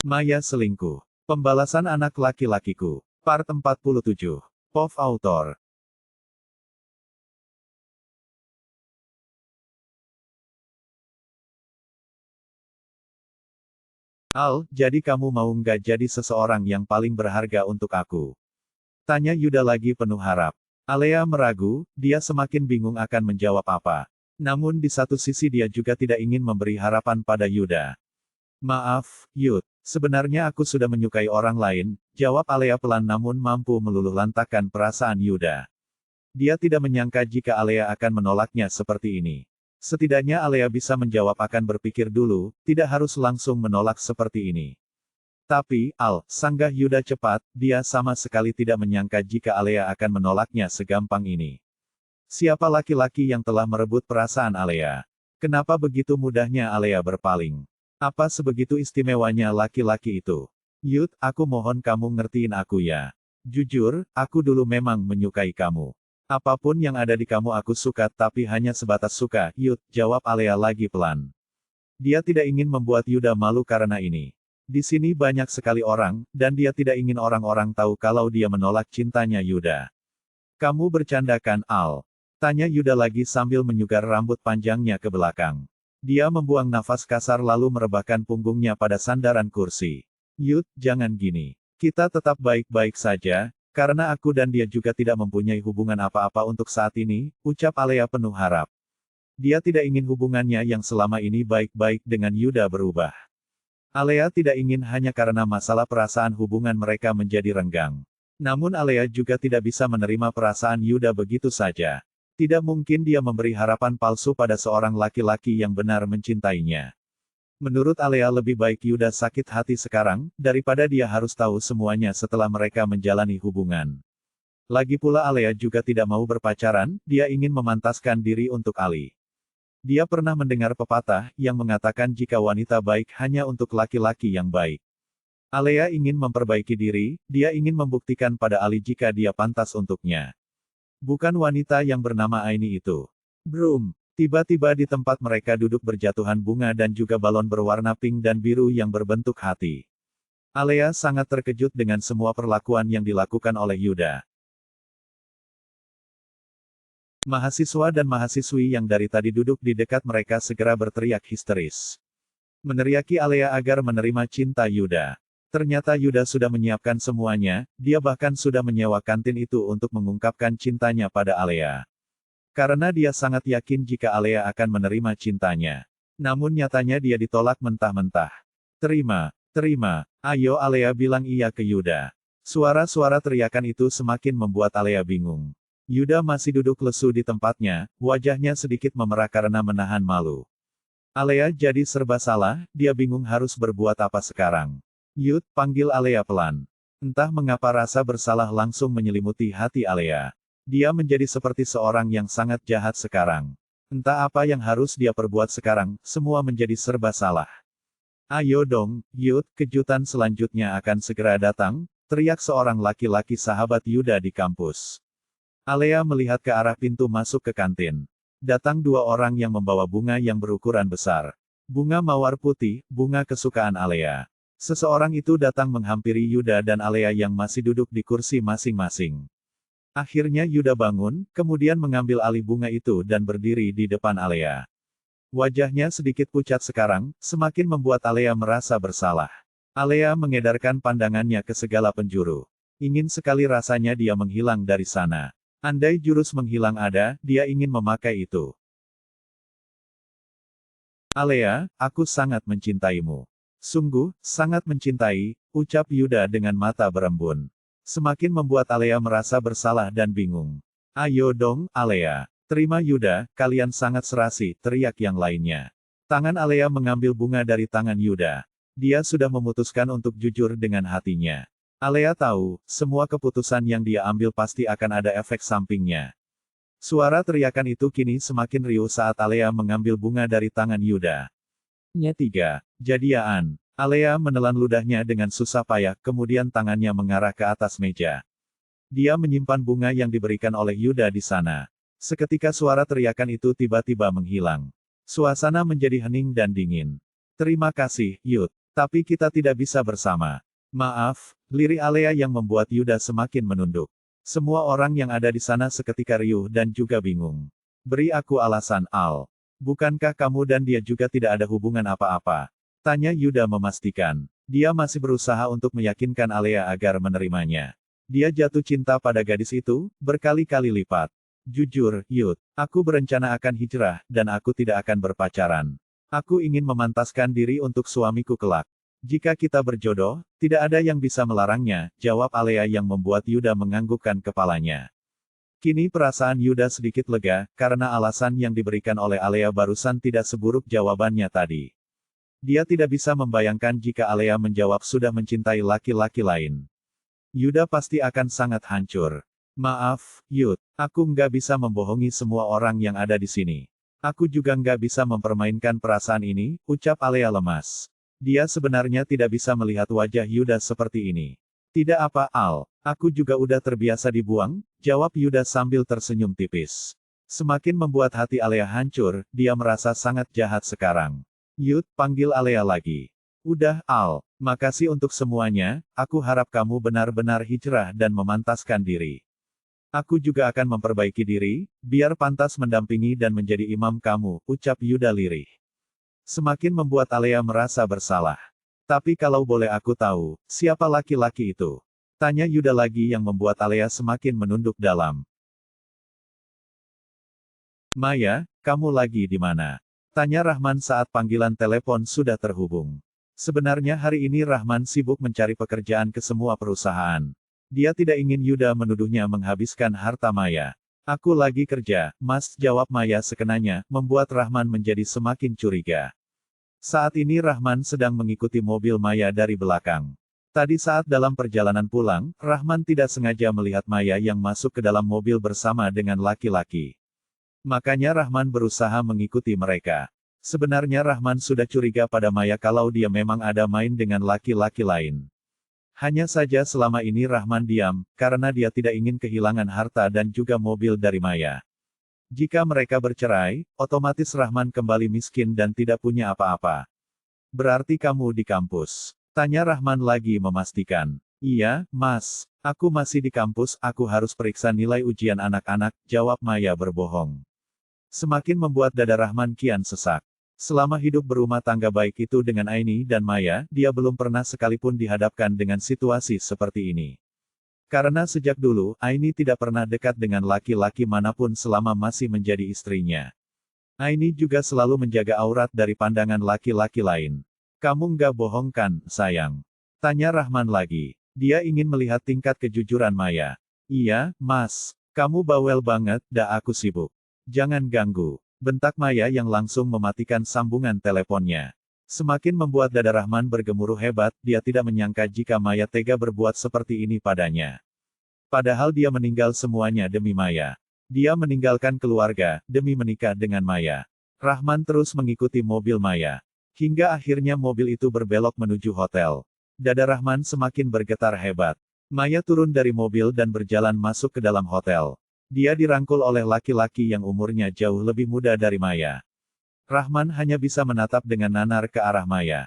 Maya selingkuh. Pembalasan anak laki-lakiku. Part 47. POV Author. Al, jadi kamu mau nggak jadi seseorang yang paling berharga untuk aku? Tanya Yuda lagi penuh harap. Alea meragu, dia semakin bingung akan menjawab apa. Namun di satu sisi dia juga tidak ingin memberi harapan pada Yuda. Maaf, Yud. Sebenarnya aku sudah menyukai orang lain, jawab Alea pelan namun mampu meluluhlantahkan perasaan Yuda. Dia tidak menyangka jika Alea akan menolaknya seperti ini. Setidaknya Alea bisa menjawab akan berpikir dulu, tidak harus langsung menolak seperti ini. Tapi, Al, sanggah Yuda cepat, dia sama sekali tidak menyangka jika Alea akan menolaknya segampang ini. Siapa laki-laki yang telah merebut perasaan Alea? Kenapa begitu mudahnya Alea berpaling? Apa sebegitu istimewanya laki-laki itu? Yud, aku mohon kamu ngertiin aku ya. Jujur, aku dulu memang menyukai kamu. Apapun yang ada di kamu aku suka tapi hanya sebatas suka, Yud, jawab Alea lagi pelan. Dia tidak ingin membuat Yuda malu karena ini. Di sini banyak sekali orang, dan dia tidak ingin orang-orang tahu kalau dia menolak cintanya Yuda. Kamu bercandakan, Al? Tanya Yuda lagi sambil menyugar rambut panjangnya ke belakang. Dia membuang nafas kasar lalu merebahkan punggungnya pada sandaran kursi. Yud, jangan gini. Kita tetap baik-baik saja, karena aku dan dia juga tidak mempunyai hubungan apa-apa untuk saat ini, ucap Alea penuh harap. Dia tidak ingin hubungannya yang selama ini baik-baik dengan Yuda berubah. Alea tidak ingin hanya karena masalah perasaan hubungan mereka menjadi renggang. Namun Alea juga tidak bisa menerima perasaan Yuda begitu saja. Tidak mungkin dia memberi harapan palsu pada seorang laki-laki yang benar mencintainya. Menurut Alea lebih baik Yuda sakit hati sekarang, daripada dia harus tahu semuanya setelah mereka menjalani hubungan. Lagi pula Alea juga tidak mau berpacaran, dia ingin memantaskan diri untuk Ali. Dia pernah mendengar pepatah, yang mengatakan jika wanita baik hanya untuk laki-laki yang baik. Alea ingin memperbaiki diri, dia ingin membuktikan pada Ali jika dia pantas untuknya. Bukan wanita yang bernama Aini itu. Brum. Tiba-tiba di tempat mereka duduk berjatuhan bunga dan juga balon berwarna pink dan biru yang berbentuk hati. Alea sangat terkejut dengan semua perlakuan yang dilakukan oleh Yuda. Mahasiswa dan mahasiswi yang dari tadi duduk di dekat mereka segera berteriak histeris. Meneriaki Alea agar menerima cinta Yuda. Ternyata Yuda sudah menyiapkan semuanya, dia bahkan sudah menyewa kantin itu untuk mengungkapkan cintanya pada Alea. Karena dia sangat yakin jika Alea akan menerima cintanya. Namun nyatanya dia ditolak mentah-mentah. Terima, ayo Alea bilang iya ke Yuda. Suara-suara teriakan itu semakin membuat Alea bingung. Yuda masih duduk lesu di tempatnya, wajahnya sedikit memerah karena menahan malu. Alea jadi serba salah, dia bingung harus berbuat apa sekarang. Yud, panggil Alea pelan. Entah mengapa rasa bersalah langsung menyelimuti hati Alea. Dia menjadi seperti seorang yang sangat jahat sekarang. Entah apa yang harus dia perbuat sekarang, semua menjadi serba salah. Ayo dong, Yud, kejutan selanjutnya akan segera datang, teriak seorang laki-laki sahabat Yuda di kampus. Alea melihat ke arah pintu masuk ke kantin. Datang dua orang yang membawa bunga yang berukuran besar. Bunga mawar putih, bunga kesukaan Alea. Seseorang itu datang menghampiri Yuda dan Alea yang masih duduk di kursi masing-masing. Akhirnya Yuda bangun, kemudian mengambil alih bunga itu dan berdiri di depan Alea. Wajahnya sedikit pucat sekarang, semakin membuat Alea merasa bersalah. Alea mengedarkan pandangannya ke segala penjuru. Ingin sekali rasanya dia menghilang dari sana. Andai jurus menghilang ada, dia ingin memakai itu. Alea, aku sangat mencintaimu. Sungguh, sangat mencintai, ucap Yuda dengan mata berembun. Semakin membuat Alea merasa bersalah dan bingung. Ayo dong, Alea. Terima Yuda, kalian sangat serasi, teriak yang lainnya. Tangan Alea mengambil bunga dari tangan Yuda. Dia sudah memutuskan untuk jujur dengan hatinya. Alea tahu, semua keputusan yang dia ambil pasti akan ada efek sampingnya. Suara teriakan itu kini semakin riuh saat Alea mengambil bunga dari tangan Yuda. Nya 3. Jadian. Alea menelan ludahnya dengan susah payah, kemudian tangannya mengarah ke atas meja. Dia menyimpan bunga yang diberikan oleh Yuda di sana. Seketika suara teriakan itu tiba-tiba menghilang. Suasana menjadi hening dan dingin. Terima kasih, Yud. Tapi kita tidak bisa bersama. Maaf, lirik Alea yang membuat Yuda semakin menunduk. Semua orang yang ada di sana seketika riuh dan juga bingung. Beri aku alasan, Al. Bukankah kamu dan dia juga tidak ada hubungan apa-apa? Tanya Yuda memastikan. Dia masih berusaha untuk meyakinkan Alea agar menerimanya. Dia jatuh cinta pada gadis itu, berkali-kali lipat. Jujur, Yud, aku berencana akan hijrah, dan aku tidak akan berpacaran. Aku ingin memantaskan diri untuk suamiku kelak. Jika kita berjodoh, tidak ada yang bisa melarangnya, jawab Alea yang membuat Yuda menganggukkan kepalanya. Kini perasaan Yuda sedikit lega, karena alasan yang diberikan oleh Alea barusan tidak seburuk jawabannya tadi. Dia tidak bisa membayangkan jika Alea menjawab sudah mencintai laki-laki lain. Yuda pasti akan sangat hancur. Maaf, Yud, aku nggak bisa membohongi semua orang yang ada di sini. Aku juga nggak bisa mempermainkan perasaan ini, ucap Alea lemas. Dia sebenarnya tidak bisa melihat wajah Yuda seperti ini. Tidak apa, Al, aku juga udah terbiasa dibuang, jawab Yuda sambil tersenyum tipis. Semakin membuat hati Alea hancur, dia merasa sangat jahat sekarang. Yud, panggil Alea lagi. Udah, Al, makasih untuk semuanya, aku harap kamu benar-benar hijrah dan memantaskan diri. Aku juga akan memperbaiki diri, biar pantas mendampingi dan menjadi imam kamu, ucap Yuda lirih. Semakin membuat Alea merasa bersalah. Tapi kalau boleh aku tahu, siapa laki-laki itu? Tanya Yuda lagi yang membuat Alea semakin menunduk dalam. Maya, kamu lagi di mana? Tanya Rahman saat panggilan telepon sudah terhubung. Sebenarnya hari ini Rahman sibuk mencari pekerjaan ke semua perusahaan. Dia tidak ingin Yuda menuduhnya menghabiskan harta Maya. Aku lagi kerja, Mas, jawab Maya sekenanya, membuat Rahman menjadi semakin curiga. Saat ini Rahman sedang mengikuti mobil Maya dari belakang. Tadi saat dalam perjalanan pulang, Rahman tidak sengaja melihat Maya yang masuk ke dalam mobil bersama dengan laki-laki. Makanya Rahman berusaha mengikuti mereka. Sebenarnya Rahman sudah curiga pada Maya kalau dia memang ada main dengan laki-laki lain. Hanya saja selama ini Rahman diam, karena dia tidak ingin kehilangan harta dan juga mobil dari Maya. Jika mereka bercerai, otomatis Rahman kembali miskin dan tidak punya apa-apa. Berarti kamu di kampus? Tanya Rahman lagi memastikan. Iya, Mas. Aku masih di kampus, aku harus periksa nilai ujian anak-anak, jawab Maya berbohong. Semakin membuat dada Rahman kian sesak. Selama hidup berumah tangga baik itu dengan Aini dan Maya, dia belum pernah sekalipun dihadapkan dengan situasi seperti ini. Karena sejak dulu, Aini tidak pernah dekat dengan laki-laki manapun selama masih menjadi istrinya. Aini juga selalu menjaga aurat dari pandangan laki-laki lain. Kamu nggak bohong kan, sayang? Tanya Rahman lagi. Dia ingin melihat tingkat kejujuran Maya. Iya, Mas. Kamu bawel banget, dah aku sibuk. Jangan ganggu. Bentak Maya yang langsung mematikan sambungan teleponnya. Semakin membuat dada Rahman bergemuruh hebat, dia tidak menyangka jika Maya tega berbuat seperti ini padanya. Padahal dia meninggal semuanya demi Maya. Dia meninggalkan keluarga, demi menikah dengan Maya. Rahman terus mengikuti mobil Maya. Hingga akhirnya mobil itu berbelok menuju hotel. Dada Rahman semakin bergetar hebat. Maya turun dari mobil dan berjalan masuk ke dalam hotel. Dia dirangkul oleh laki-laki yang umurnya jauh lebih muda dari Maya. Rahman hanya bisa menatap dengan nanar ke arah Maya.